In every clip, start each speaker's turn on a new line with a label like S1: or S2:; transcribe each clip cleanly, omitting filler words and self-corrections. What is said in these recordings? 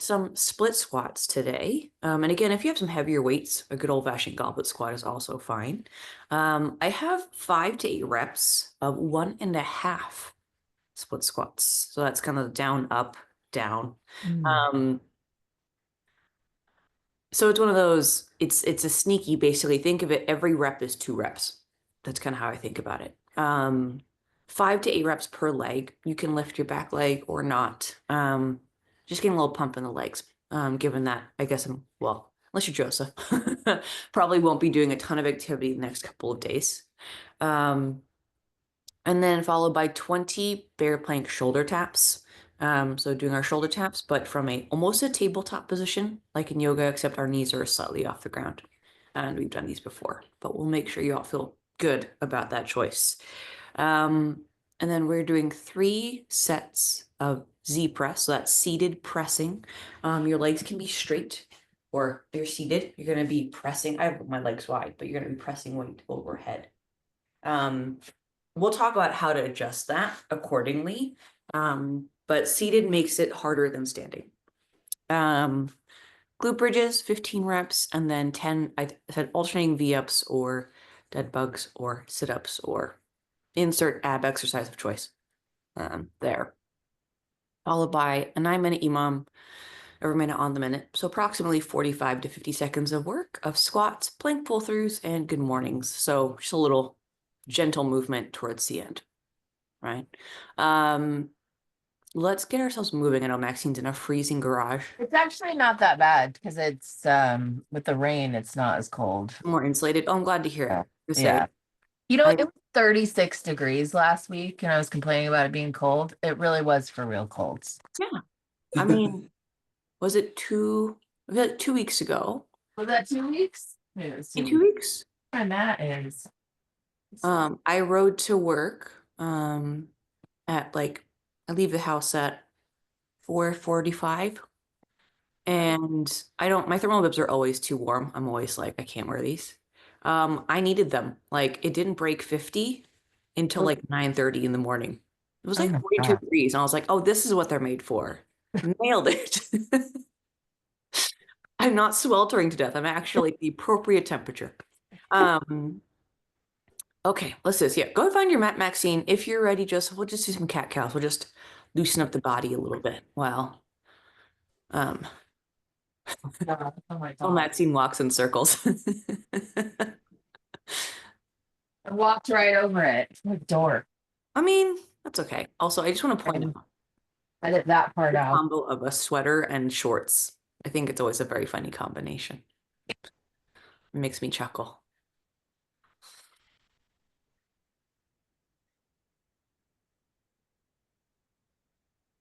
S1: some split squats today. And again, if you have some heavier weights, a good old-fashioned goblet squat is also fine. I have 5 to 8 reps of 1.5 split squats. So that's kind of down, up, down. So it's one of those, it's a sneaky, basically. Think of it, every rep is 2 reps. That's kind of how I think about it. 5 to 8 reps per leg. You can lift your back leg or not. Just getting a little pump in the legs. Given that, I guess well, unless you're Joseph, probably won't be doing a ton of activity the next couple of days. And then followed by 20 bear plank shoulder taps. So doing our shoulder taps, but from almost a tabletop position, like in yoga, except our knees are slightly off the ground. And we've done these before, but we'll make sure you all feel good about that choice. And then we're doing 3 sets of Z press. So that's seated pressing. Your legs can be straight or they're seated. You're going to be pressing. I have my legs wide, but you're going to be pressing weight overhead. We'll talk about how to adjust that accordingly. But seated makes it harder than standing. Glute bridges, 15 reps, and then 10, I said alternating V-ups or dead bugs or sit-ups or insert ab exercise of choice there. Followed by a 9-minute EMOM, every minute on the minute. So approximately 45 to 50 seconds of work of squats, plank pull-throughs, and good mornings. So just a little gentle movement towards the end, right? Let's get ourselves moving. I know Maxine's in a freezing garage.
S2: It's actually not that bad because it's with the rain, it's not as cold.
S1: More insulated. Oh, I'm glad to hear it.
S2: Yeah. You know, it was 36 degrees last week and I was complaining about it being cold. It really was for real colds.
S1: Yeah. I mean, was it 2 weeks ago?
S2: Was that 2 weeks? It was 2
S1: 2
S2: weeks.
S1: weeks?
S2: And that is.
S1: I rode to work at I leave the house at 4:45. And my thermal bibs are always too warm. I'm always like, I can't wear these. I needed them. Like it didn't break 50 until like 9:30 in the morning. It was like 42 degrees. And I was like, oh, this is what they're made for. Nailed it. I'm not sweltering to death. I'm actually the appropriate temperature. Okay, let's do this. Yeah, go find your mat, Maxine. If you're ready, we'll just do some cat cows. We'll just loosen up the body a little bit. Wow. Oh my God. Maxine walks in circles.
S2: I walked right over it. It's my door.
S1: I mean, that's okay. Also, I just want to point out
S2: edit that part
S1: the
S2: out.
S1: combo of a sweater and shorts. I think it's always a very funny combination. It makes me chuckle.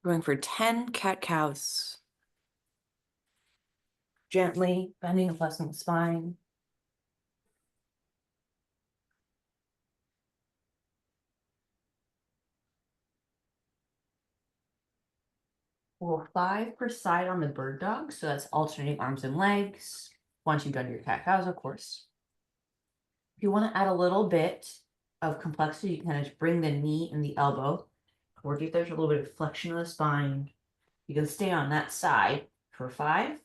S1: Going for 10 cat cows. Gently bending and flexing the spine. Well, 5 per side on the bird dog. So that's alternating arms and legs. Once you've done your cat cows, of course. If you want to add a little bit of complexity, you can kind of bring the knee and the elbow. Or if there's a little bit of flexion of the spine, you can stay on that side for 5.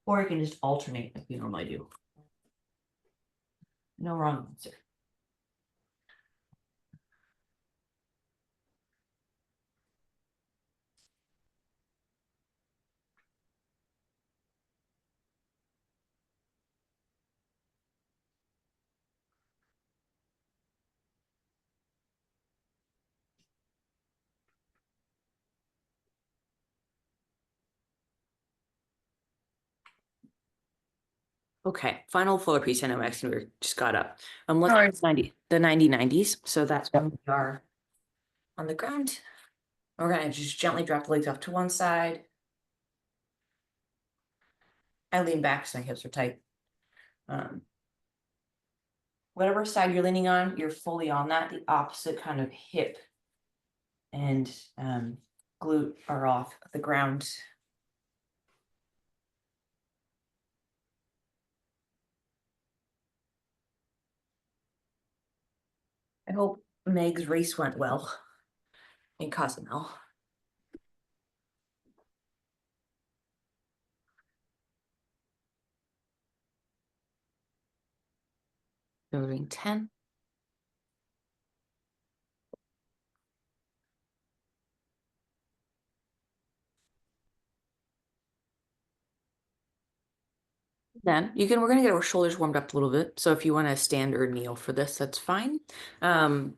S1: Or you can just alternate like you normally do. No wrong answer. Okay, final floor piece. I know Maxine, we just got up. Let's do the 90-90s. So that's when we are on the ground. We're gonna just gently drop the legs off to one side. I lean back so my hips are tight. Whatever side you're leaning on, you're fully on that. The opposite kind of hip and glute are off the ground. I hope Meg's race went well in Cozumel. Doing 10. Then we're gonna get our shoulders warmed up a little bit. So if you want to stand or kneel for this, that's fine. You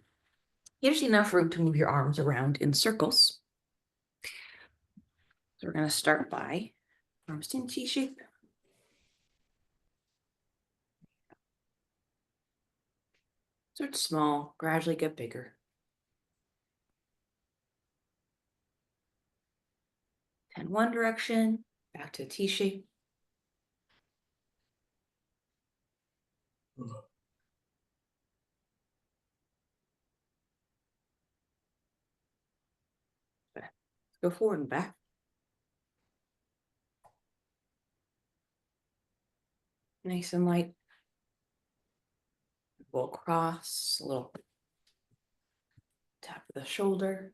S1: just need enough room to move your arms around in circles. So we're gonna start by arms in T shape. Start small, gradually get bigger. 10 one direction, back to T shape. Go forward and back. Nice and light. We'll cross, a little tap of the shoulder.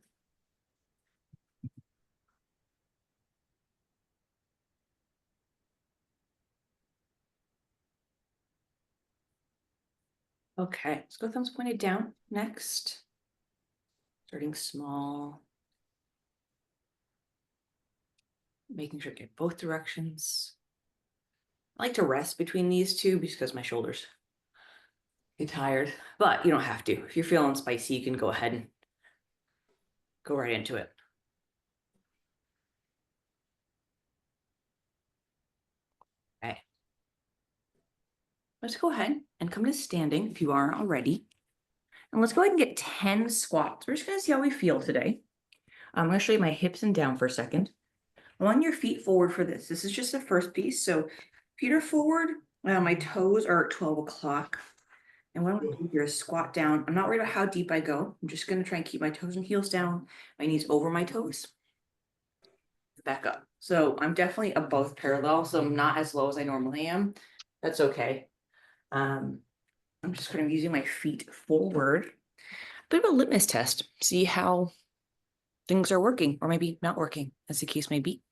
S1: Okay, let's go thumbs pointed down. Next, starting small. Making sure to get both directions. I like to rest between these two because my shoulders get tired, but you don't have to. If you're feeling spicy, you can go ahead and go right into it. Okay. Let's go ahead and come to standing if you aren't already. And let's go ahead and get 10 squats. We're just gonna see how we feel today. I'm gonna show you my hips and down for a second. I want your feet forward for this. This is just the first piece. So feet are forward. My toes are at 12 o'clock. And what I'm gonna do here is squat down. I'm not worried about how deep I go. I'm just gonna try and keep my toes and heels down, my knees over my toes. Back up. So I'm definitely above parallel, so I'm not as low as I normally am. That's okay. I'm just gonna be using my feet forward. Bit of a litmus test. See how things are working or maybe not working, as the case may be.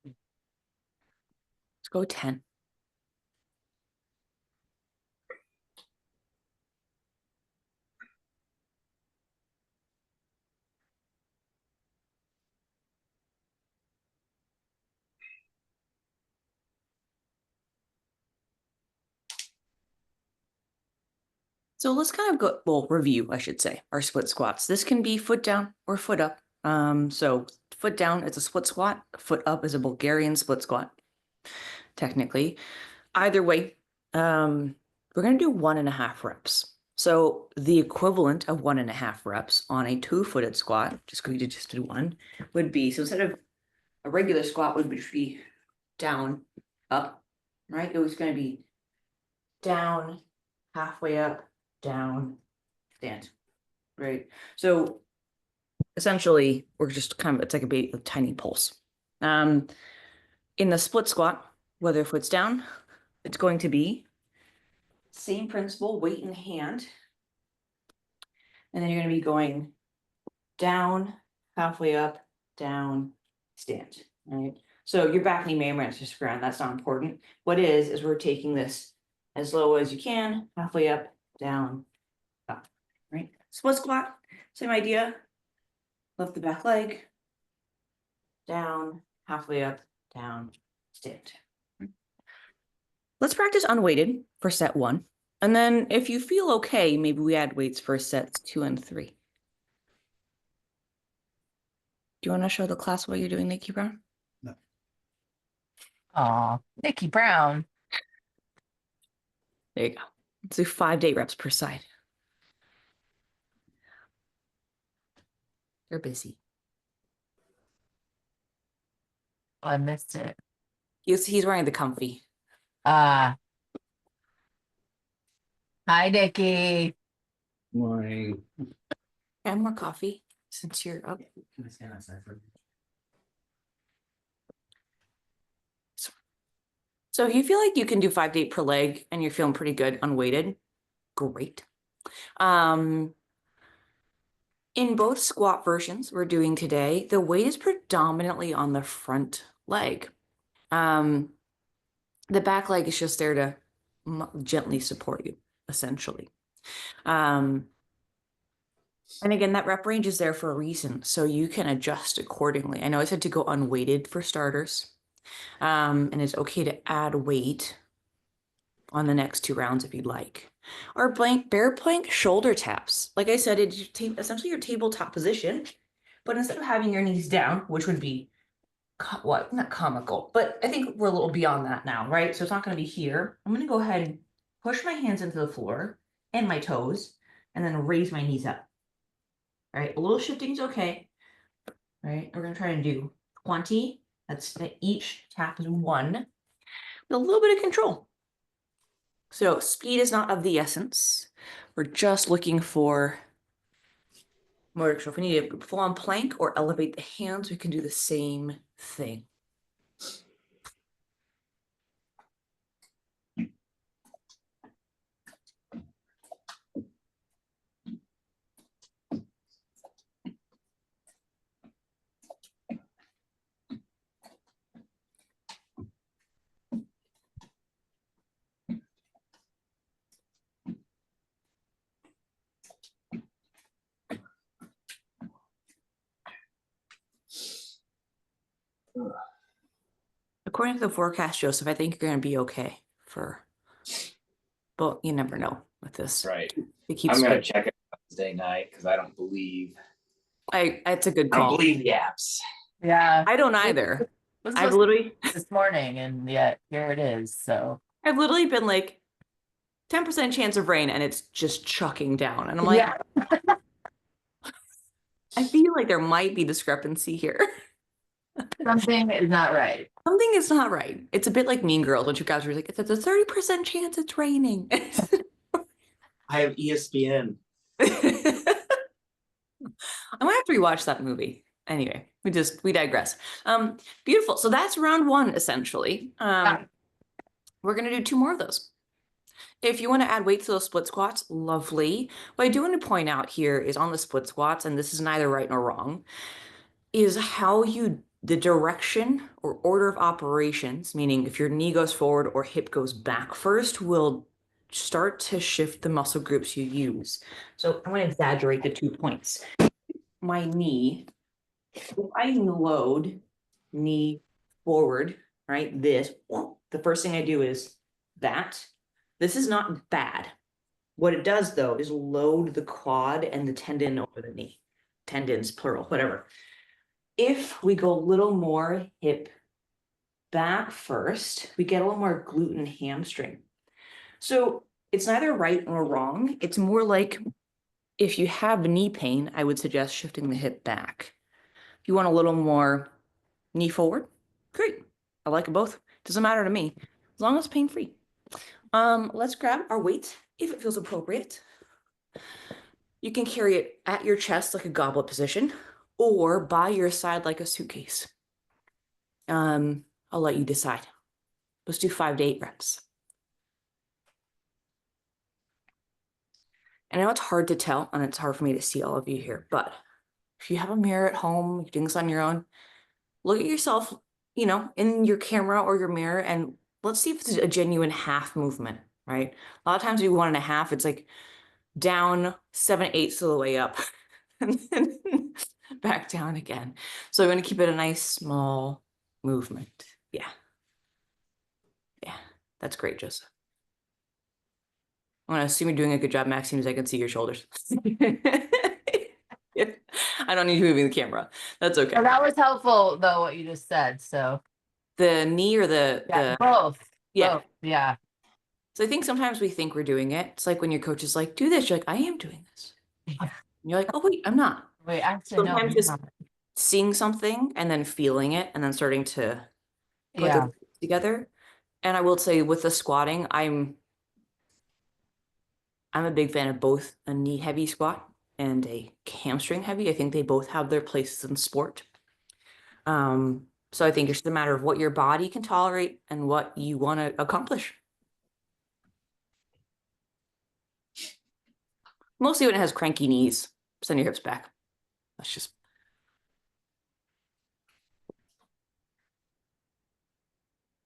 S1: Let's go 10. So let's kind of go, well, review, I should say, our split squats. This can be foot down or foot up. So foot down is a split squat, foot up is a Bulgarian split squat, technically. Either way, we're going to do 1.5 reps. So the equivalent of 1.5 reps on a 2-footed squat, just going to just do one, would be, so instead of a regular squat would be down, up, right? It was going to be down, halfway up, down, stand, right? So essentially, we're just kind of, it's like a tiny pulse. In the split squat, whether foot's down, it's going to be same principle, weight in hand. And then you're going to be going down, halfway up, down, stand, right? So your back knee may rest to the ground. That's not important. What is we're taking this as low as you can, halfway up, down, up, right? Split squat, same idea. Lift the back leg, down, halfway up, down, stand. Let's practice unweighted for set 1. And then if you feel okay, maybe we add weights for sets 2 and 3. Do you want to show the class what you're doing, Nikki Brown?
S3: No.
S2: Aw, Nikki Brown.
S1: There you go. Let's do 5 to 8 reps per side. They're busy.
S2: Oh, I missed it.
S1: He's wearing the comfy.
S2: Hi, Nikki.
S3: My.
S1: And more coffee since you're up.
S3: Can I stand outside for?
S1: So if you feel like you can do 5 to 8 per leg and you're feeling pretty good unweighted, great. In both squat versions we're doing today, the weight is predominantly on the front leg. The back leg is just there to gently support you, essentially. And again, that rep range is there for a reason, so you can adjust accordingly. I know I said to go unweighted for starters, and it's okay to add weight on the next 2 rounds if you'd like. Or bear plank shoulder taps. Like I said, it's essentially your tabletop position, but instead of having your knees down, which would be not comical, but I think we're a little beyond that now, right? So it's not going to be here. I'm going to go ahead and push my hands into the floor and my toes, and then raise my knees up. All right, a little shifting is okay. All right, we're gonna try and do 20. That's each tap is 1 with a little bit of control. So speed is not of the essence. We're just looking for motor control. If we need to full on plank or elevate the hands, we can do the same thing. According to the forecast, Joseph, I think you're going to be okay but you never know with this.
S4: Right.
S1: It keeps
S4: I'm gonna check it Wednesday night because I don't believe
S1: it's a good
S4: I don't
S1: call.
S4: believe the apps.
S2: Yeah.
S1: I don't either.
S2: It was
S1: I've
S2: supposed
S1: literally
S2: this morning, and yet here it is. So
S1: I've literally been like 10% chance of rain and it's just chucking down. And I'm like,
S2: yeah,
S1: I feel like there might be discrepancy here.
S2: something is not right.
S1: Something is not right. It's a bit like Mean Girls when you guys were like, it's a 30% chance it's raining.
S4: I have ESPN.
S1: I might have to rewatch that movie. Anyway, we digress. Beautiful. So that's round 1, essentially. We're gonna do 2 more of those. If you want to add weight to those split squats, lovely. What I do want to point out here is on the split squats, and this is neither right nor wrong, is how the direction or order of operations, meaning if your knee goes forward or hip goes back first, will start to shift the muscle groups you use. So I'm going to exaggerate the 2 points. My knee, if I load knee forward, right, the first thing I do is that. This is not bad. What it does, though, is load the quad and the tendon over the knee. Tendons, plural, whatever. If we go a little more hip back first, we get a little more glute and hamstring. So it's neither right nor wrong. It's more like if you have knee pain, I would suggest shifting the hip back. If you want a little more knee forward, great. I like it both. Doesn't matter to me, as long as pain-free. Let's grab our weight if it feels appropriate. You can carry it at your chest like a goblet position or by your side like a suitcase. I'll let you decide. Let's do 5 to 8 reps. And I know it's hard to tell and it's hard for me to see all of you here, but if you have a mirror at home, you're doing this on your own, look at yourself, in your camera or your mirror, and let's see if it's a genuine half movement, right? A lot of times we do 1.5, it's like down 7/8 of the way up and then back down again. So I'm going to keep it a nice small movement. Yeah. That's great, Joseph. I'm going to assume you're doing a good job, Maxime, as I can see your shoulders. I don't need you moving the camera. That's okay.
S2: Well, that was helpful, though, what you just said. So
S1: The knee or the
S2: both.
S1: yeah.
S2: Both. Yeah.
S1: So I think sometimes we think we're doing it. It's like when your coach is like, do this. You're like, I am doing this.
S2: Yeah.
S1: And you're like, oh, wait, I'm not.
S2: Wait, actually, no.
S1: Sometimes
S2: I'm
S1: just
S2: not.
S1: seeing something and then feeling it and then starting to put
S2: Yeah.
S1: the together. And I will say with the squatting, I'm a big fan of both a knee heavy squat and a hamstring heavy. I think they both have their places in sport. So I think it's just a matter of what your body can tolerate and what you want to accomplish. Mostly when it has cranky knees, send your hips back. That's just.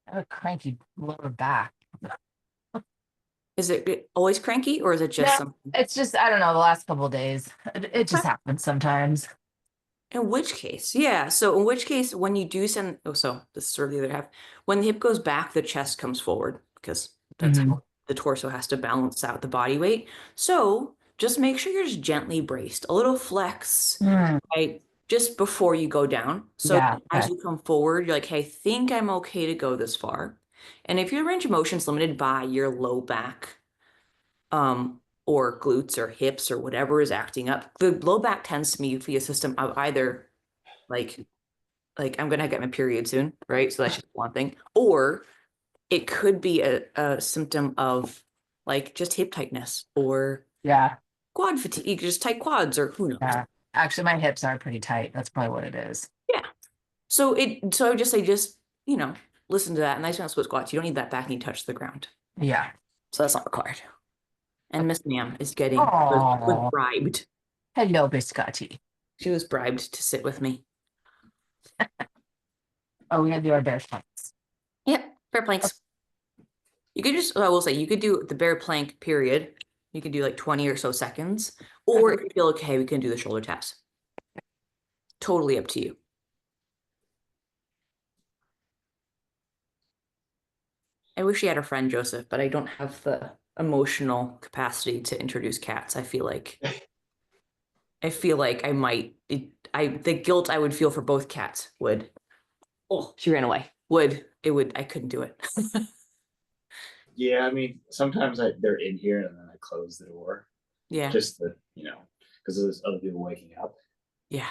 S2: I have a cranky lower back.
S1: Is it always cranky or is it just
S2: No,
S1: something?
S2: it's just, I don't know, the last couple of days. It just happens sometimes.
S1: In which case, yeah. So in which case, when you do send, oh, so this is sort of the other half. When the hip goes back, the chest comes forward because that's
S2: Mhm.
S1: how the torso has to balance out the body weight. So just make sure you're just gently braced, a little flex,
S2: Mm,
S1: right? Just before you go down. So
S2: yeah.
S1: as
S2: Okay.
S1: you come forward, you're like, hey, I think I'm okay to go this far. And if your range of motion is limited by your low back, or glutes or hips or whatever is acting up, the low back tends to be a system of either like I'm gonna get my period soon, right? So that's just one thing. Or it could be a symptom of like just hip tightness or
S2: Yeah.
S1: quad fatigue, just tight quads or who knows.
S2: Yeah. Actually, my hips are pretty tight. That's probably what it is.
S1: Yeah. So I would just say listen to that. And nice round split squats. You don't need that back knee touch the ground.
S2: Yeah.
S1: So that's not required. And Miss Ma'am is getting was
S2: Oh,
S1: bribed.
S2: hello, Biscotti.
S1: She was bribed to sit with me.
S2: Oh, we gotta do our bear planks.
S1: Yep, bear planks. You could just, I will say, you could do the bear plank period. You could do like 20 or so seconds. Or if you feel okay, we can do the shoulder taps. Totally up to you. I wish you had a friend, Joseph, but I don't have the emotional capacity to introduce cats. I feel like I might, the guilt I would feel for both cats would, oh, she ran away. I couldn't do it.
S4: Yeah, I mean, sometimes they're in here and then I close the door
S1: Yeah,
S4: just to, because there's other people waking up.
S1: yeah.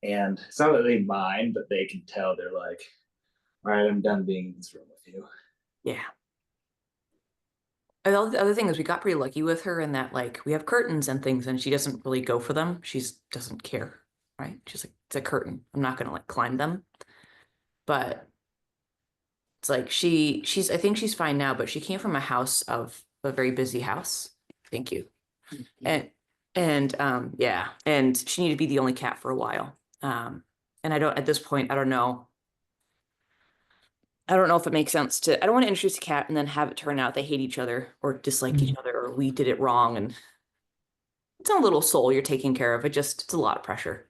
S4: And it's not that they mind, but they can tell they're like, all right, I'm done being in this room with you.
S1: Yeah. And the other thing is we got pretty lucky with her in that like we have curtains and things and she doesn't really go for them. She's doesn't care, right? She's like, it's a curtain. I'm not gonna like climb them. But it's like I think she's fine now, but she came from a house of a very busy house. Thank you. And yeah, and she needed to be the only cat for a while. And at this point, I don't know. I don't know if it makes sense I don't want to introduce a cat and then have it turn out they hate each other or dislike each other or we did it wrong. And it's a little soul you're taking care of. It's a lot of pressure.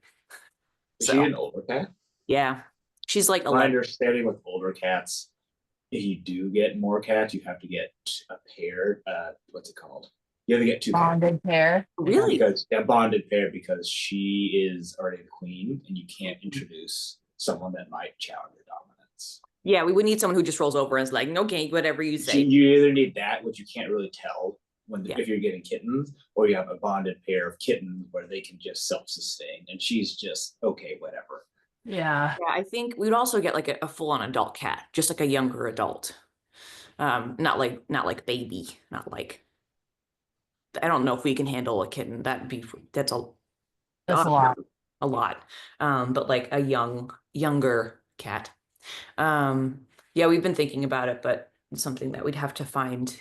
S4: Is
S1: So
S4: she an older cat?
S1: yeah, she's like
S4: My
S1: 11.
S4: understanding with older cats, if you do get more cats, you have to get a pair. What's it called? You have to get two cats.
S2: Bonded pair.
S1: Really?
S4: Because a bonded pair, because she is already the queen, and you can't introduce someone that might challenge your dominance.
S1: Yeah, we would need someone who just rolls over and is like, okay, whatever you
S4: So
S1: say.
S4: you either need that, which you can't really tell
S1: Yeah.
S4: if you're getting kittens, or you have a bonded pair of kittens where they can just self-sustain, and she's just okay, whatever.
S2: Yeah.
S1: Yeah, I think we'd also get like a full-on adult cat, just like a younger adult. Not like baby, not like I don't know if we can handle a kitten. That's
S2: That's a lot.
S1: a lot. But like a younger cat. Yeah, we've been thinking about it, but it's something that we'd have to find.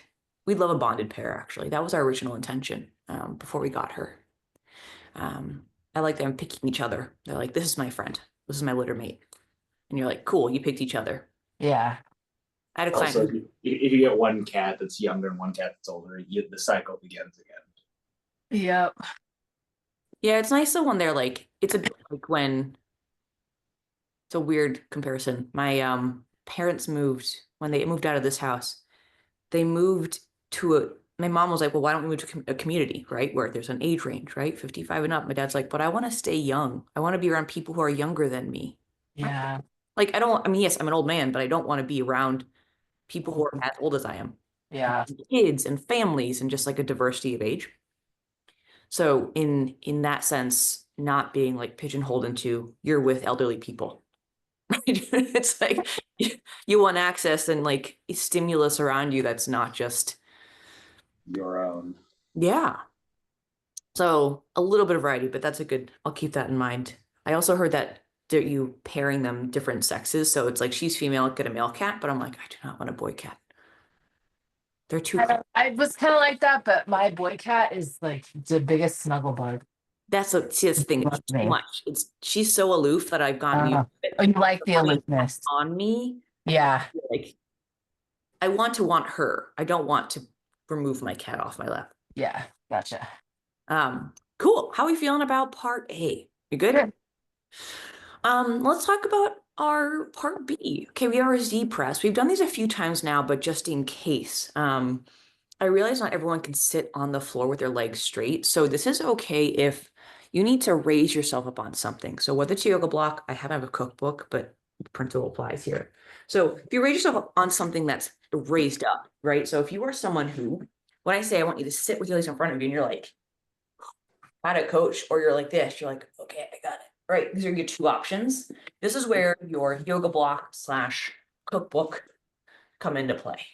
S1: We'd love a bonded pair, actually. That was our original intention, before we got her. I like them picking each other. They're like, this is my friend. This is my litter mate. And you're like, cool, you picked each other.
S2: Yeah.
S1: I had a client
S4: Also, if you get one cat that's younger and one cat that's older, the cycle begins again.
S2: Yep.
S1: Yeah, it's nice though when they're like, it's a bit like when it's a weird comparison. My parents when they moved out of this house, they moved my mom was like, well, why don't we move to a community, right? Where there's an age range, right? 55 and up. My dad's like, but I want to stay young. I want to be around people who are younger than me.
S2: Yeah.
S1: Like, I mean, yes, I'm an old man, but I don't want to be around people who are as old as I am.
S2: Yeah.
S1: Kids and families and just like a diversity of age. So in that sense, not being like pigeonholed into you're with elderly people. Right? It's like you want access and like stimulus around you that's not just
S4: Your own.
S1: yeah. So a little bit of variety, but I'll keep that in mind. I also heard that you pairing them different sexes. So it's like she's female, get a male cat, but I'm like, I do not want a boy cat. They're too
S2: I was kind of like that, but my boy cat is like the biggest snuggle bug.
S1: that's the thing. It's
S2: Loves
S1: too
S2: me.
S1: much. She's so aloof that I've gotten used to it.
S2: Oh, you like the
S1: When they
S2: aloofness.
S1: on me,
S2: Yeah.
S1: like I want her. I don't want to remove my cat off my lap.
S2: Yeah, gotcha.
S1: Cool. How are we feeling about part A? You good?
S2: Good.
S1: Let's talk about our part B. Okay, we have our Z press. We've done these a few times now, but just in case. I realize not everyone can sit on the floor with their legs straight. So this is okay if you need to raise yourself up on something. So whether it's a yoga block, I have a cookbook, but the principle applies here. So if you raise yourself up on something that's raised up, right? So if you are someone who, when I say I want you to sit with your legs in front of you and you're like, got it, coach, or you're like this, you're like, okay, I got it. Right, these are your two options. This is where your yoga block / cookbook come into play,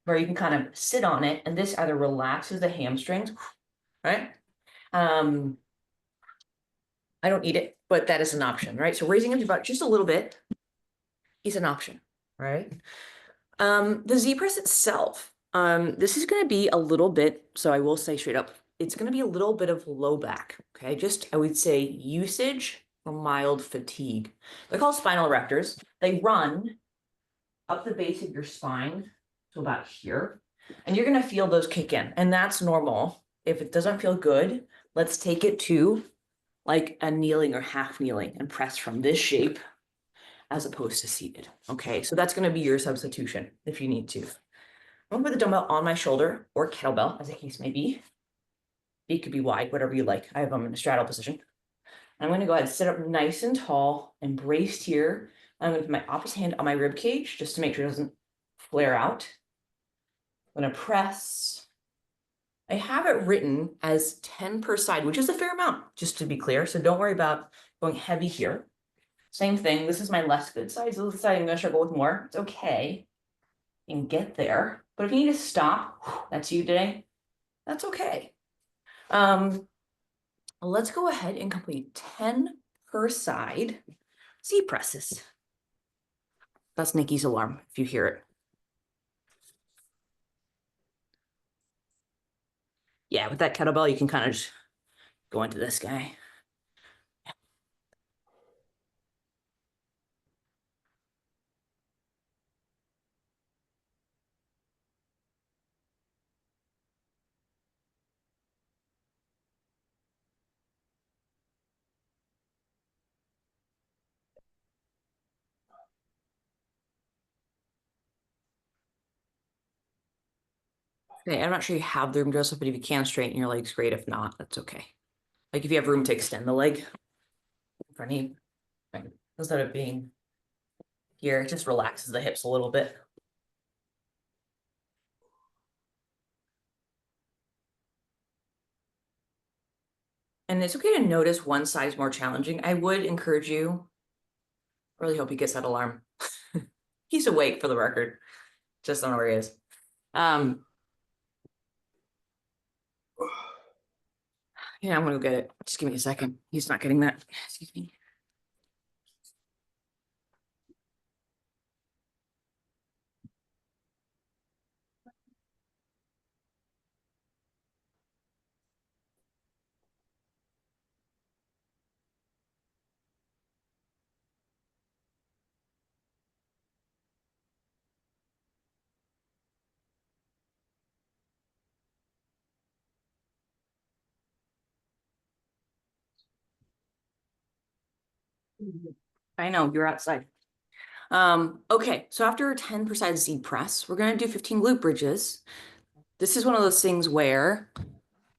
S1: where you can kind of sit on it, and this either relaxes the hamstrings, right? I don't need it, but that is an option, right? So raising up your butt just a little bit is an option, right? The Z press itself, this is going to be a little bit, so I will say straight up, it's going to be a little bit of low back, okay? Just, I would say usage or mild fatigue. They're called spinal erectors. They run up the base of your spine to about here, and you're going to feel those kick in, and that's normal. If it doesn't feel good, let's take it to like a kneeling or half kneeling and press from this shape as opposed to seated. Okay, so that's going to be your substitution if you need to. I'm going to put the dumbbell on my shoulder or kettlebell, as the case may be. Feet could be wide, whatever you like. I have them in a straddle position. I'm going to go ahead and sit up nice and tall and braced here. I'm going to put my opposite hand on my rib cage just to make sure it doesn't flare out. I'm going to press. I have it written as 10 per side, which is a fair amount, just to be clear. So don't worry about going heavy here. Same thing. This is my less good side. So this side I'm going to struggle with more. It's okay. You can get there. But if you need to stop, that's you today. That's okay. Let's go ahead and complete 10 per side Z presses. That's Nikki's alarm if you hear it. Yeah, with that kettlebell, you can kind of just go into this guy. Okay, I'm not sure you have the room, Joseph, but if you can straighten your legs, great. If not, that's okay. Like if you have room to extend the leg in front of you, right, instead of being here, it just relaxes the hips a little bit. And it's okay to notice one side is more challenging. I would encourage you, really hope he gets that alarm. He's awake for the record. Just don't know where he is. Yeah, I'm gonna go get it. Just give me a second. He's not getting that. Excuse me. I know you're outside. Okay, so after a 10% Z press, we're gonna do 15 glute bridges. This is one of those things where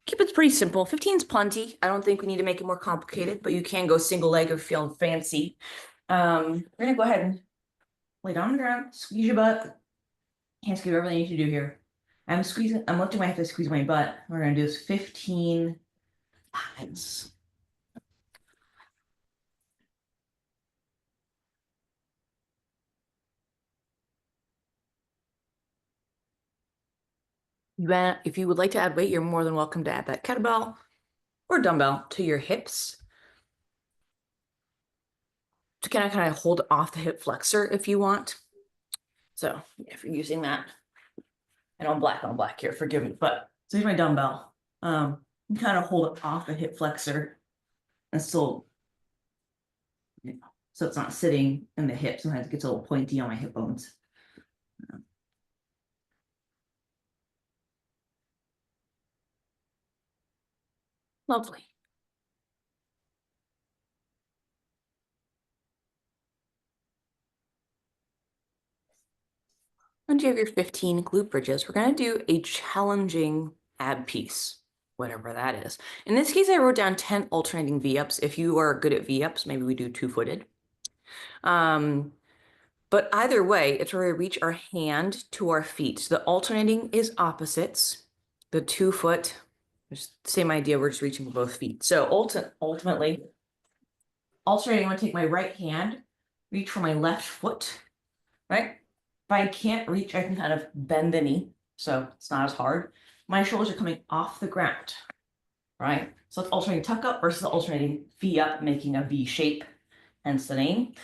S1: keep it pretty simple. 15 is plenty. I don't think we need to make it more complicated, but you can go single leg if feeling fancy. We're gonna go ahead and lay down on the ground, squeeze your butt. Hands do everything you need to do here. I'm lifting my hip to squeeze my butt. We're gonna do this 15 times. If you would like to add weight, you're more than welcome to add that kettlebell or dumbbell to your hips to kind of hold off the hip flexor if you want. So if you're using that, and I'm black here, forgive me, but so here's my dumbbell. You kind of hold it off the hip flexor and still, so it's not sitting in the hip. Sometimes it gets a little pointy on my hip bones. Lovely. Once you have your 15 glute bridges, we're going to do a challenging ab piece, whatever that is. In this case, I wrote down 10 alternating V-ups. If you are good at V-ups, maybe we do two-footed. But either way, it's where we reach our hand to our feet. So the alternating is opposites. The 2 foot, same idea, we're just reaching with both feet. So ultimately, alternating, I'm going to take my right hand, reach for my left foot, right? If I can't reach, I can kind of bend the knee, so it's not as hard. My shoulders are coming off the ground, right? So it's alternating tuck up versus alternating V up, making a V shape, hence the name.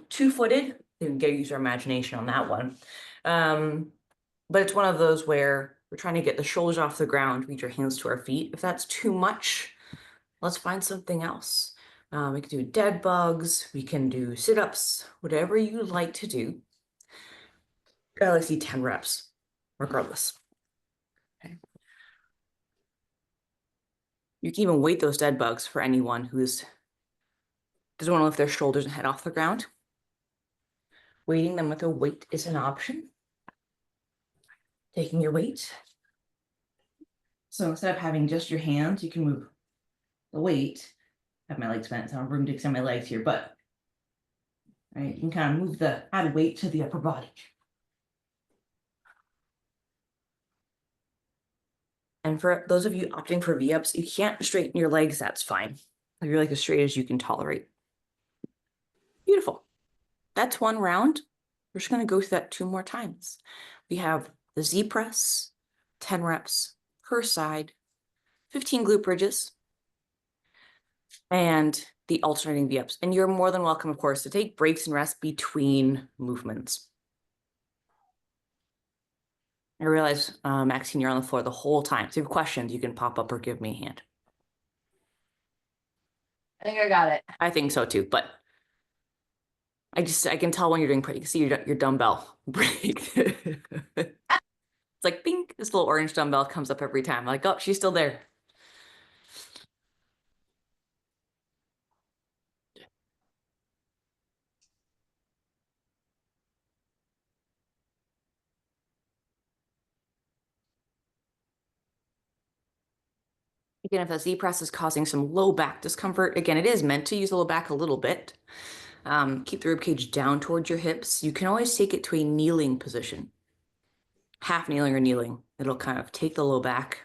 S1: Two-footed, you can use your imagination on that one. But it's one of those where we're trying to get the shoulders off the ground, reach your hands to our feet. If that's too much, let's find something else. We can do dead bugs, we can do sit-ups, whatever you like to do. Let's see 10 reps, regardless. Okay. You can even weight those dead bugs for anyone who's doesn't want to lift their shoulders and head off the ground. Weighting them with a weight is an option. Taking your weight. So instead of having just your hands, you can move the weight. I have my legs bent, so I don't have room to extend my legs here, but right, you can kind of move the add weight to the upper body. And for those of you opting for V-ups, you can't straighten your legs, that's fine. If you're like as straight as you can tolerate. Beautiful. That's one round. We're just going to go through that 2 more times. We have the Z press, 10 reps per side, 15 glute bridges, and the alternating V-ups. And you're more than welcome, of course, to take breaks and rest between movements. I realize, Maxine, you're on the floor the whole time. So if you have questions, you can pop up or give me a hand.
S2: I think I got it.
S1: I think so too, but I can tell when you're doing pretty. You can see your dumbbell break. It's like pink. This little orange dumbbell comes up every time. Like, oh, she's still there. Again, if that Z press is causing some low back discomfort, again, it is meant to use the low back a little bit. Keep the rib cage down towards your hips. You can always take it to a kneeling position. Half kneeling or kneeling. It'll kind of take the low back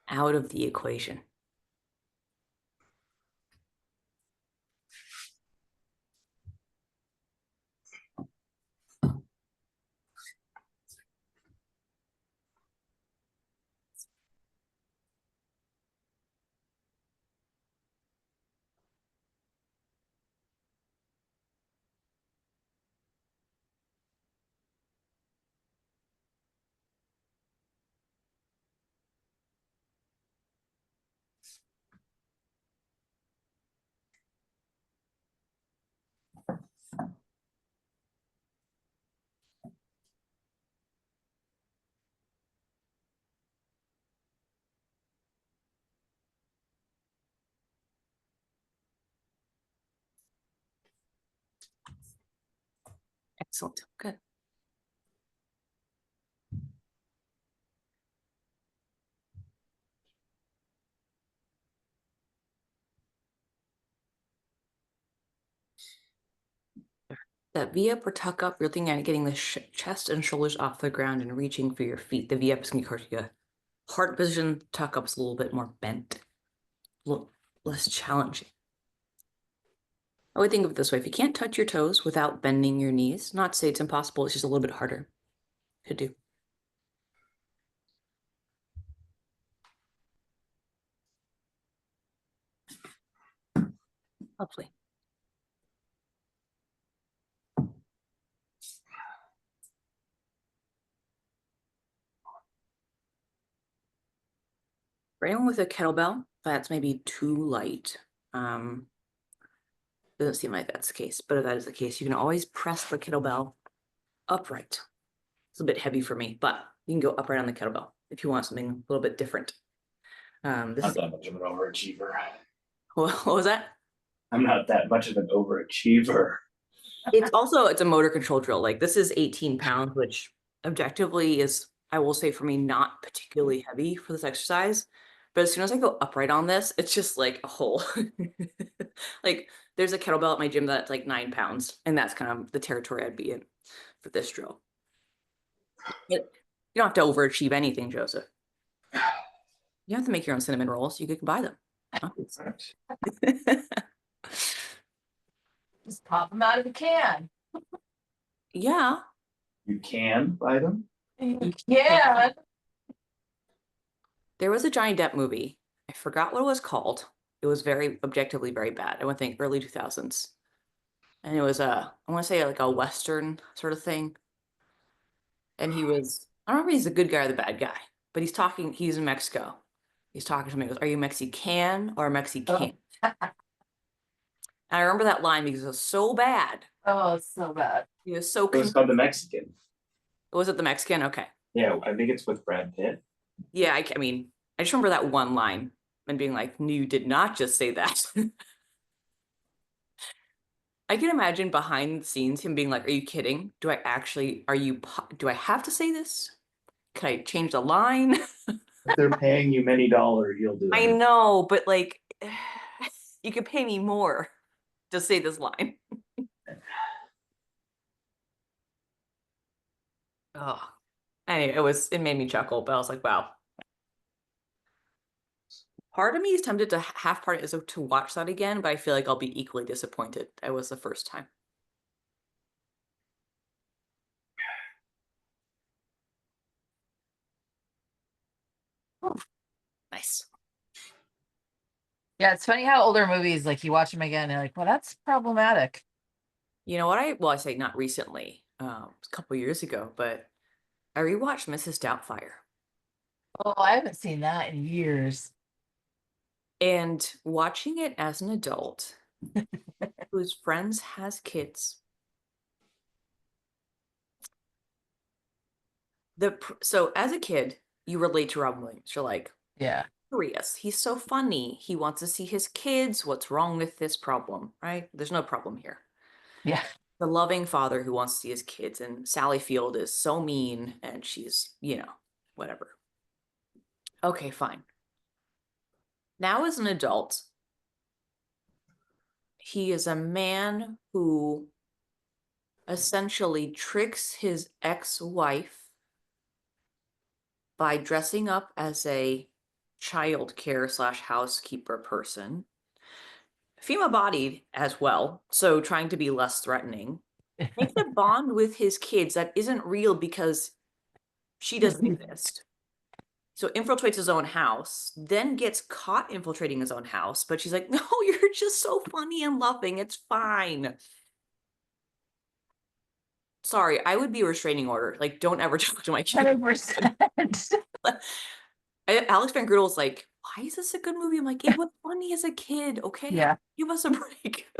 S1: out of the equation. Excellent. Good. That V-up or tuck up, you're looking at getting the chest and shoulders off the ground and reaching for your feet. The V-up is going to be a heart position. Tuck up's a little bit more bent, a little less challenging. I would think of it this way. If you can't touch your toes without bending your knees, not to say it's impossible, it's just a little bit harder to do. Lovely. For anyone with a kettlebell, that's maybe too light. Doesn't seem like that's the case, but if that is the case, you can always press the kettlebell upright. It's a bit heavy for me, but you can go upright on the kettlebell if you want something a little bit different. This
S4: Not
S1: is
S4: that much of an overachiever.
S1: what was that?
S4: I'm not that much of an overachiever.
S1: It's a motor control drill. Like this is 18 pounds, which objectively is, I will say for me, not particularly heavy for this exercise. But as soon as I go upright on this, it's just like a hole. Like there's a kettlebell at my gym that's like 9 pounds, and that's kind of the territory I'd be in for this drill. But you don't have to overachieve anything, Joseph. You don't have to make your own cinnamon rolls. You can buy them.
S2: Just pop them out of the can.
S1: Yeah.
S4: You can buy them.
S2: You can.
S1: There was a Johnny Depp movie. I forgot what it was called. It was very objectively very bad. I would think early 2000s. And it was I want to say like a Western sort of thing. And he was, I don't remember if he's the good guy or the bad guy, but he's in Mexico. He's talking to me. He goes, "Are you Mexican or Mexican?" And I remember that line because it was so bad.
S2: Oh, it's so bad.
S1: He was so
S4: It was called The Mexican.
S1: Was it the Mexican? Okay.
S4: Yeah, I think it's with Brad Pitt.
S1: Yeah, I mean, I just remember that one line and being like, "No, you did not just say that." I can imagine behind the scenes him being like, "Are you kidding? Do I have to say this? Can I change the line?"
S4: If they're paying you many dollars, you'll do
S1: I
S4: it.
S1: know, but like, you could pay me more to say this line. Oh, anyway, it made me chuckle, but I was like, wow. Part of me is tempted to half part is to watch that again, but I feel like I'll be equally disappointed. It was the first time. Oh, nice.
S2: Yeah, it's funny how older movies, like you watch them again, and you're like, well, that's problematic.
S1: You know what I say not recently, a couple years ago, but I rewatched Mrs. Doubtfire.
S2: Oh, I haven't seen that in years.
S1: And watching it as an adult whose friends has kids, so as a kid, you relate to Robin Williams. You're like,
S2: Yeah.
S1: curious, he's so funny. He wants to see his kids. What's wrong with this problem, right? There's no problem here.
S2: Yeah.
S1: The loving father who wants to see his kids, and Sally Field is so mean, and she's, whatever. Okay, fine. Now as an adult, he is a man who essentially tricks his ex-wife by dressing up as a childcare / housekeeper person, female bodied as well, so trying to be less threatening, makes a bond with his kids that isn't real because she doesn't exist. So infiltrates his own house, then gets caught infiltrating his own house, but she's like, "No, you're just so funny and loving. It's fine." Sorry, I would be a restraining order. Like, don't ever talk to my kid.
S2: 100%.
S1: Alex Van Grudel's like, "Why is this a good movie?" I'm like, "It was funny as a kid, okay?
S2: Yeah.
S1: Give us a break."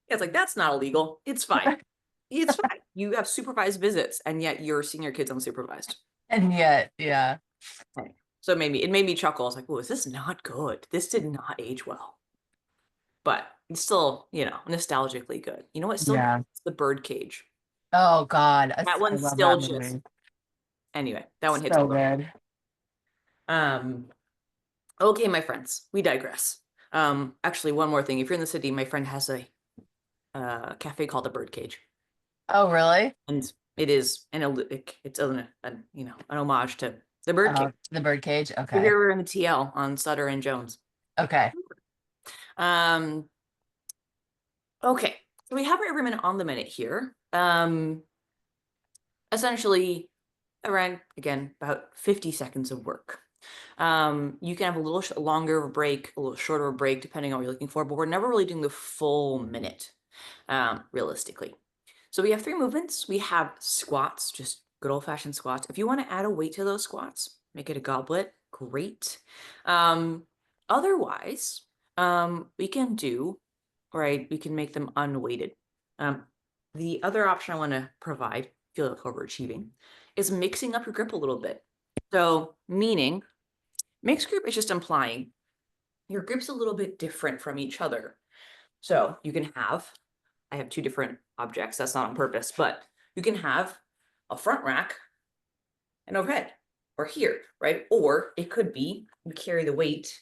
S1: It's like, that's not illegal. It's fine. It's fine. You have supervised visits, and yet you're seeing your kids unsupervised.
S2: And yet, yeah.
S1: So it made me chuckle. I was like, "Oh, is this not good? This did not age well." But it's still, nostalgically good. You know what? Still,
S2: Yeah.
S1: it's The Birdcage.
S2: Oh God.
S1: That
S2: I
S1: one's
S2: love
S1: still
S2: that
S1: just
S2: movie.
S1: anyway. That one hits
S2: So
S1: hard.
S2: good.
S1: Okay, my friends, we digress. Actually, one more thing. If you're in the city, my friend has a cafe called The Birdcage,
S2: Oh, really?
S1: and it is it's an homage to The Birdcage.
S2: The Birdcage.
S1: If
S2: Okay.
S1: you're ever in the TL on Sutter and Jones.
S2: Okay.
S1: Okay, so we have our every minute on the minute here. Essentially, around again about 50 seconds of work. You can have a little longer of a break, a little shorter of a break, depending on what you're looking for, but we're never really doing the full minute, realistically. So we have 3 movements. We have squats, just good old-fashioned squats. If you want to add a weight to those squats, make it a goblet, great. Otherwise, we can make them unweighted. The other option I want to provide, feel like overachieving, is mixing up your grip a little bit. So meaning Mixed group is just implying your group's a little bit different from each other. So you can have, I have two different objects, that's not on purpose, but you can have a front rack and overhead, or here, right? Or it could be you carry the weight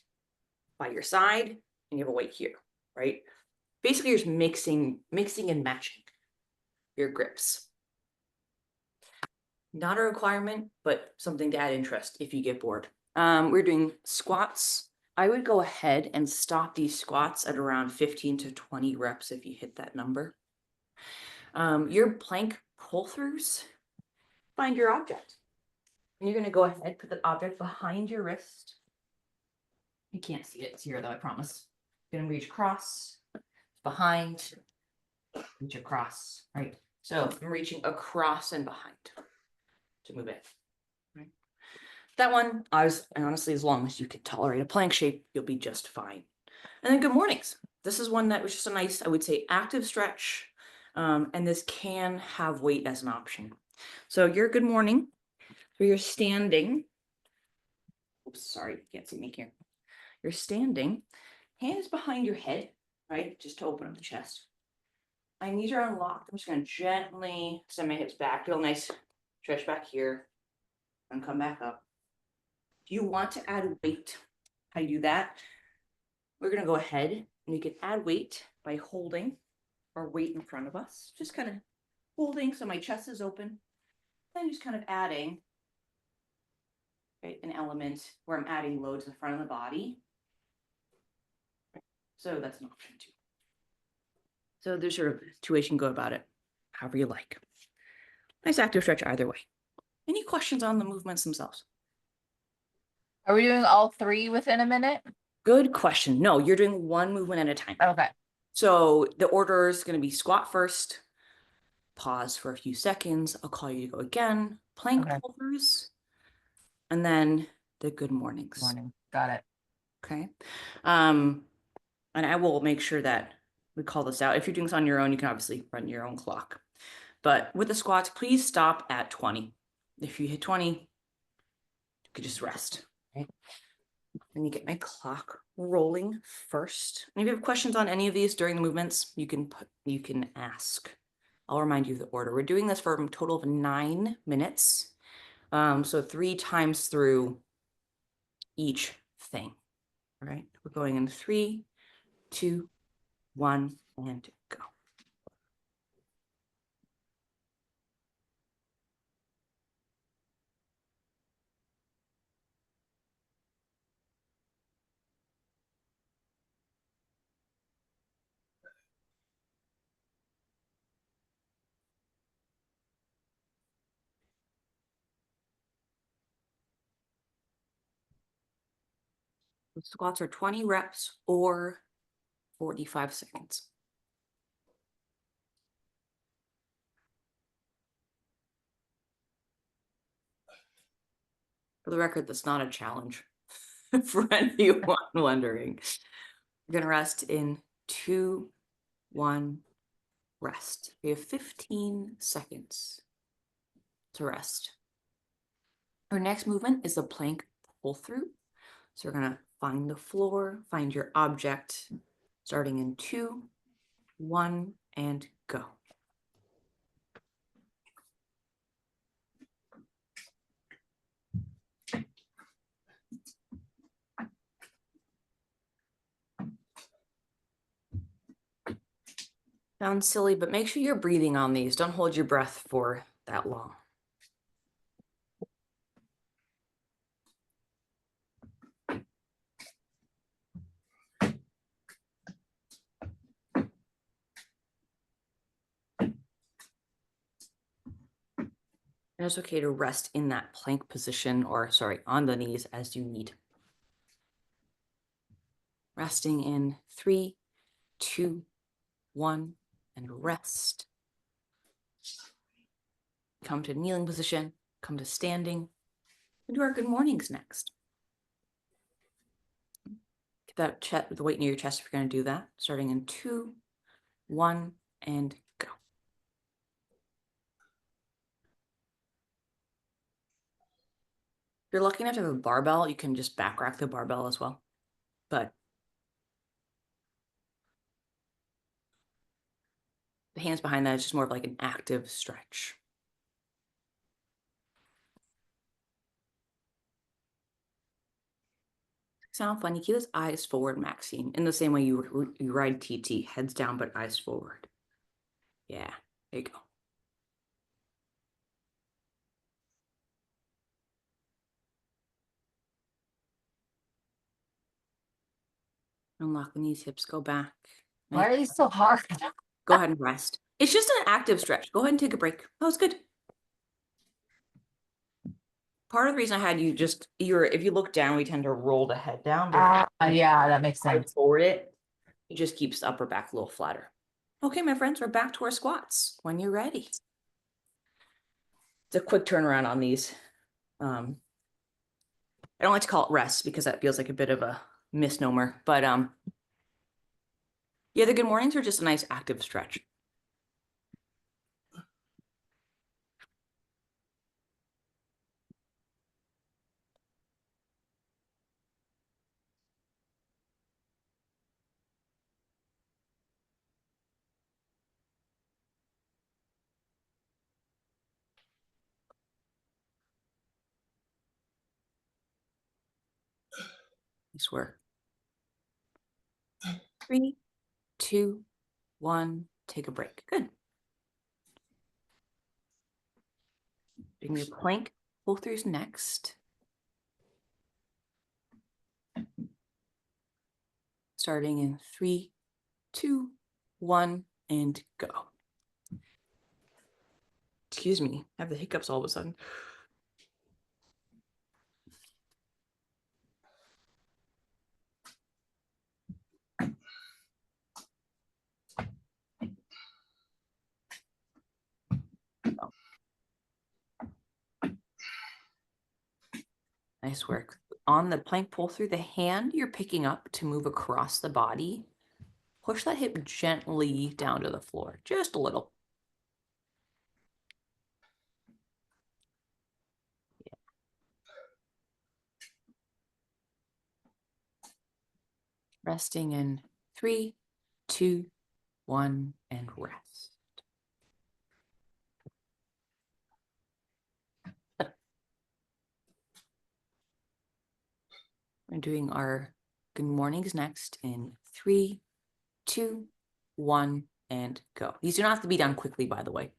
S1: by your side and you have a weight here, right? Basically, you're just mixing and matching your grips. Not a requirement, but something to add interest if you get bored. We're doing squats. I would go ahead and stop these squats at around 15 to 20 reps if you hit that number. Your plank pull-throughs, find your object. And you're going to go ahead, put the object behind your wrist. You can't see it, it's here though, I promise. You're going to reach across, behind, reach across, right? So I'm reaching across and behind to move it. Right? That one, honestly, as long as you can tolerate a plank shape, you'll be just fine. And then good mornings. This is one that was just a nice, I would say, active stretch. And this can have weight as an option. So your good morning, so you're standing. Oops, sorry, you can't see me here. You're standing, hands behind your head, right? Just to open up the chest. My knees are unlocked. I'm just going to gently send my hips back, feel nice, stretch back here, and come back up. If you want to add weight, how you do that? We're going to go ahead and you can add weight by holding our weight in front of us. Just kind of holding so my chest is open. Then just kind of adding, right, an element where I'm adding load to the front of the body. So that's an option too. So there's sort of two ways you can go about it, however you like. Nice active stretch either way. Any questions on the movements themselves?
S2: Are we doing all three within a minute?
S1: Good question. No, you're doing one movement at a time.
S2: Okay.
S1: So the order is going to be squat first, pause for a few seconds. I'll call you to go again, plank
S2: Okay.
S1: pullovers, and then the good mornings.
S2: Morning. Got it.
S1: Okay. And I will make sure that we call this out. If you're doing this on your own, you can obviously run your own clock. But with the squats, please stop at 20. If you hit 20, you could just rest. Okay. Let me get my clock rolling first. And if you have questions on any of these during the movements, you can ask. I'll remind you of the order. We're doing this for a total of 9 minutes. So 3 times through each thing. All right. We're going in 3, 2, 1, and go. The squats are 20 reps or 45 seconds. For the record, that's not a challenge for anyone wondering. We're going to rest in 2, 1, rest. We have 15 seconds to rest. Our next movement is the plank pull through. So we're going to find the floor, find your object, starting in 2, 1, and go. Sounds silly, but make sure you're breathing on these. Don't hold your breath for that long. And it's okay to rest in that plank position, or sorry, on the knees as you need. Resting in 3, 2, 1, and rest. Come to kneeling position, come to standing. We'll do our good mornings next. Get that chest with the weight near your chest if you're going to do that. Starting in 2, 1, and go. you're lucky enough to have a barbell, you can just back rack the barbell as well. But the hands behind that is just more of like an active stretch. Sound funny? Keep those eyes forward, Maxine, in the same way you ride TT, heads down but eyes forward. Yeah, there you go. Unlock the knees, hips, go back.
S2: Why
S1: Nice.
S2: are these so hard?
S1: Go ahead and rest. It's just an active stretch. Go ahead and take a break. That was good. Part of the reason I had you just, if you look down, we tend to roll the head down. But
S2: Yeah, that makes
S1: I
S2: sense.
S1: forward it, it just keeps the upper back a little flatter. Okay, my friends, we're back to our squats when you're ready. It's a quick turnaround on these. I don't like to call it rest because that feels like a bit of a misnomer, but yeah, the good mornings are just a nice active stretch. Nice work. 3, 2, 1, take a break. Good. Doing your plank pull throughs next. Starting in 3, 2, 1, and go. Excuse me, I have the hiccups all of a sudden. Nice work. On the plank pull through, the hand you're picking up to move across the body, push that hip gently down to the floor, just a little. Yeah. Resting in 3, 2, 1, and rest. We're doing our good mornings next in 3, 2, 1, and go. These do not have to be done quickly, by the way.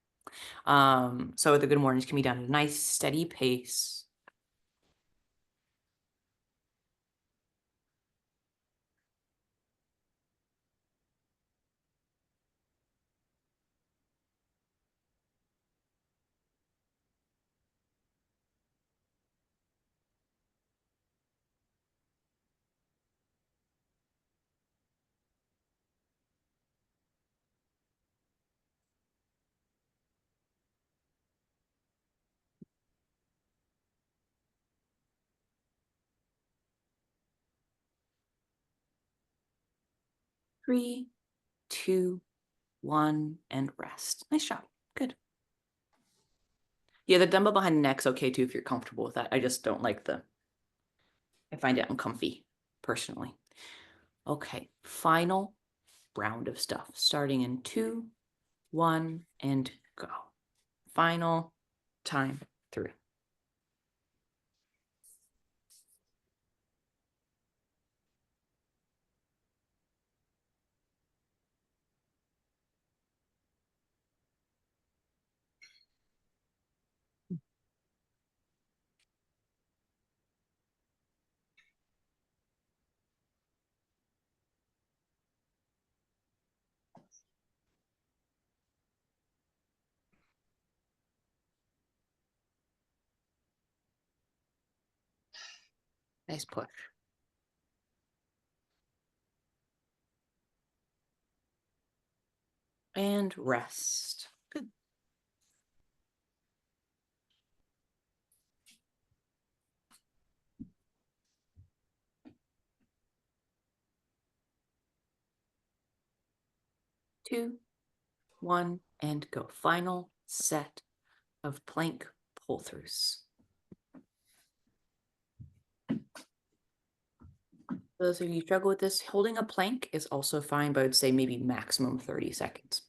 S1: So the good mornings can be done at a nice steady pace. Three, 2, 1, and rest. Nice job. Good. Yeah, the dumbbell behind the neck's okay too if you're comfortable with that. I just don't like I find it uncomfy personally. Okay, final round of stuff starting in 2, 1, and go. Final time through. Nice push. And rest. Good. Two, 1, and go. Final set of plank pull-throughs. those of you who struggle with this, holding a plank is also fine, but I would say maybe maximum 30 seconds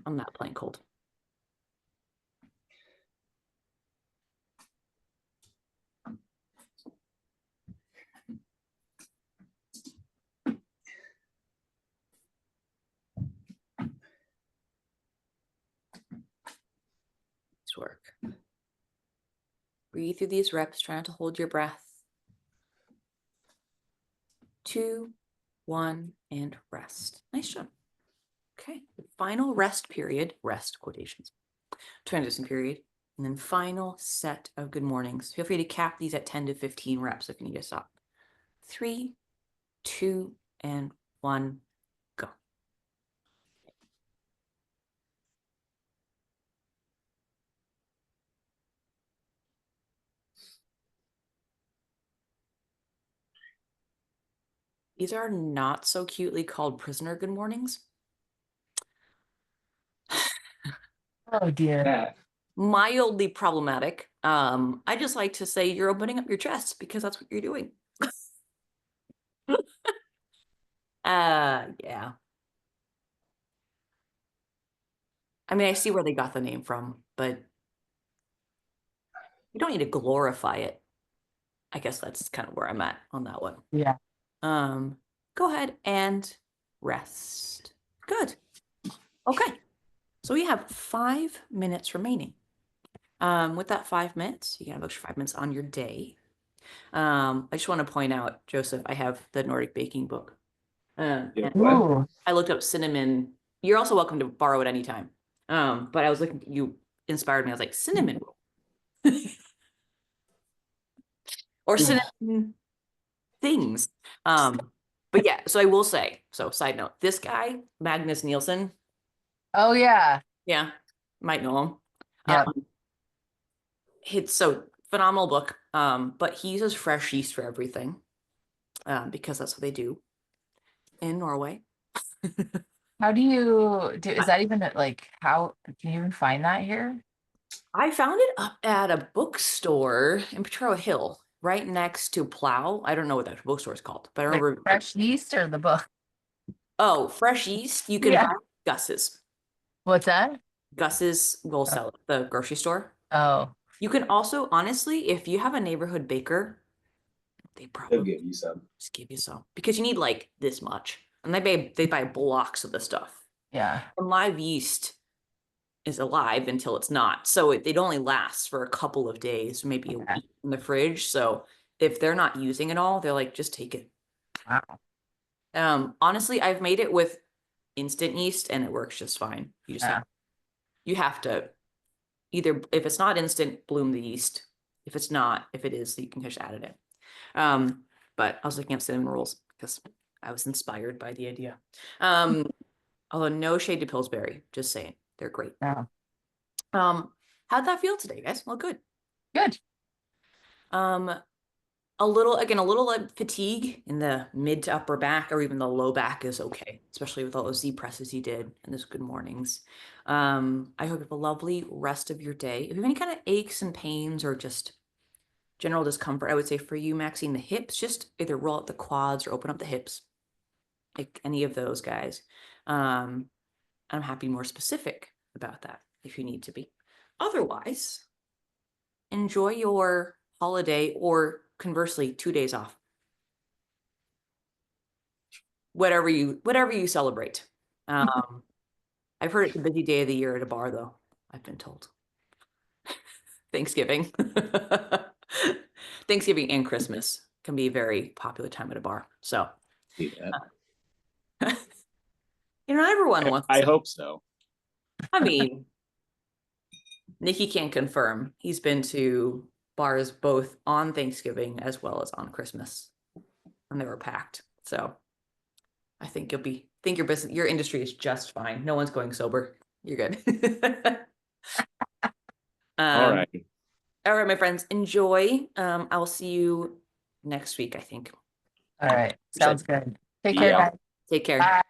S1: on that plank hold. Nice work. Breathe through these reps, try not to hold your breath. 2, 1, and rest. Nice job. Okay, final rest period, rest quotations, transition period, and then final set of good mornings. Feel free to cap these at 10 to 15 reps if you need to stop. 3, 2, and 1, go. These are not so cutely called prisoner good mornings.
S2: Oh dear.
S3: That.
S1: Mildly problematic. I just like to say you're opening up your chest because that's what you're doing. Yeah. I mean, I see where they got the name from, but you don't need to glorify it. I guess that's kind of where I'm at on that one.
S2: Yeah.
S1: Go ahead and rest. Good. Okay. So we have 5 minutes remaining. With that 5 minutes, you can have extra 5 minutes on your day. I just want to point out, Joseph, I have the Nordic baking book. And
S2: Ooh.
S1: I looked up cinnamon. You're also welcome to borrow it anytime. But I was looking, you inspired me. I was like, cinnamon roll. Or cinnamon things. But yeah, so I will say, so side note, this guy, Magnus Nielsen,
S2: Oh yeah.
S1: yeah, might know him.
S2: Yep.
S1: It's so phenomenal book. But he uses fresh yeast for everything. Because that's what they do in Norway.
S2: How do you do? Is that even like how can you even find that here?
S1: I found it up at a bookstore in Potrero Hill, right next to Plow. I don't know what that bookstore is called, but I
S2: Like
S1: remember.
S2: fresh yeast or the book?
S1: Oh, fresh yeast. You can
S2: Yeah.
S1: buy Gus's.
S2: What's that?
S1: Gus's will sell at the grocery store.
S2: Oh,
S1: You can also, honestly, if you have a neighborhood baker, they
S4: They'll
S1: probably
S4: give you some.
S1: just give you some because you need like this much, and they buy blocks of the stuff.
S2: yeah.
S1: And live yeast is alive until it's not, so it only lasts for a couple of days, maybe a
S2: Okay.
S1: week in the fridge. So if they're not using it all, they're like, just take it.
S2: Wow.
S1: Honestly, I've made it with instant yeast and it works just fine. You just
S2: Yeah.
S1: you have to either, if it's not instant, bloom the yeast. If it's not, if it is, you can just add it in. But I was looking up cinnamon rolls because I was inspired by the idea. Although no shade to Pillsbury, just saying they're great.
S2: Yeah.
S1: How'd that feel today, guys? Well, good.
S2: Good.
S1: A little like fatigue in the mid to upper back or even the low back is okay, especially with all those Z presses you did and those good mornings. I hope you have a lovely rest of your day. If you have any kind of aches and pains or just general discomfort, I would say for you, Maxine, the hips, just either roll out the quads or open up the hips, like any of those guys. I'm happy more specific about that if you need to be. Otherwise, enjoy your holiday or conversely 2 days off. Whatever you celebrate. I've heard it's a busy day of the year at a bar though, I've been told. Thanksgiving. Thanksgiving and Christmas can be a very popular time at a bar. So
S4: Yeah.
S1: not everyone wants
S4: I
S1: to.
S4: hope so.
S1: I mean, Nikki can't confirm. He's been to bars both on Thanksgiving as well as on Christmas, and they were packed. So I think your business, your industry is just fine. No one's going sober. You're good.
S4: All right.
S1: All right, my friends, enjoy. I will see you next week, I think.
S2: All right. Sounds good. Take care,
S4: Yeah.
S2: guys.
S1: Take care.
S2: Bye.